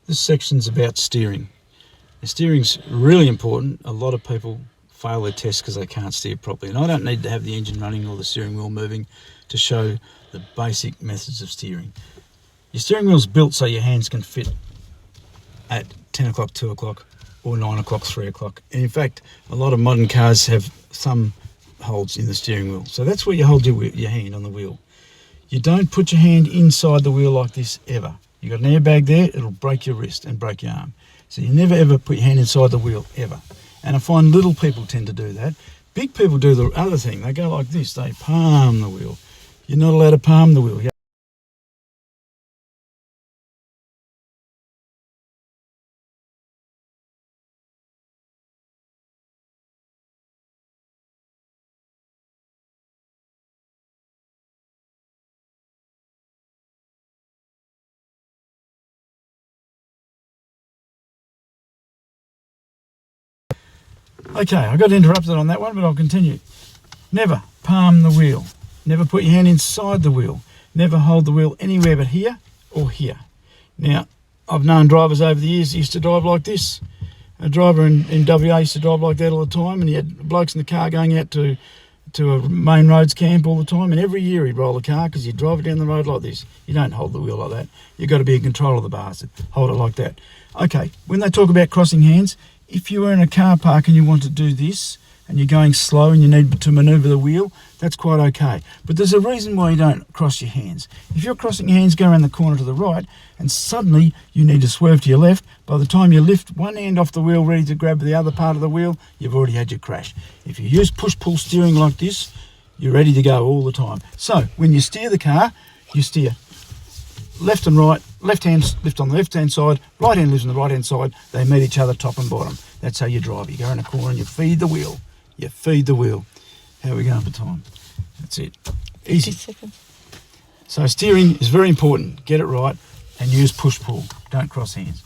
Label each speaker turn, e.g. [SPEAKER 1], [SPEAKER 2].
[SPEAKER 1] This section's about steering. The steering's really important. A lot of people fail their tests because they can't steer properly. And I don't need to have the engine running or the steering wheel moving to show the basic methods of steering. Your steering wheel's built so your hands can fit at 10 o'clock, 2 o'clock, or 9 o'clock, 3 o'clock. And in fact, a lot of modern cars have thumb holds in the steering wheel. So that's where you hold your hand on the wheel. You don't put your hand inside the wheel like this ever. You've got an airbag there, it'll break your wrist and break your arm. So you never ever put your hand inside the wheel, ever. And I find little people tend to do that. Big people do the other thing. They go like this, they palm the wheel. You're not allowed to palm the wheel. Okay, I got interrupted on that one, but I'll continue. Never palm the wheel. Never put your hand inside the wheel. Never hold the wheel anywhere but here or here. Now, I've known drivers over the years that used to drive like this. A driver in WA used to drive like that all the time, and he had blokes in the car going out to a main roads camp all the time, and every year he'd roll the car because he'd drive it down the road like this. You don't hold the wheel like that. You've got to be in control of the bastard. Hold it like that. Okay, when they talk about crossing hands, if you were in a car park and you want to do this, and you're going slow and you need to manoeuvre the wheel, that's quite okay. But there's a reason why you don't cross your hands. If you're crossing your hands, go around the corner to the right, and suddenly you need to swerve to your left. By the time you lift one hand off the wheel, ready to grab the other part of the wheel, you've already had your crash. If you use push-pull steering like this, you're ready to go all the time. So when you steer the car, you steer left and right, left hand lift on the left hand side, right hand lift on the right hand side, they meet each other top and bottom. That's how you drive. You go in a corner and you feed the wheel. You feed the wheel. How are we going for time? That's it. Easy.
[SPEAKER 2] 6 seconds.
[SPEAKER 1] So steering is very important. Get it right and use push-pull. Don't cross hands.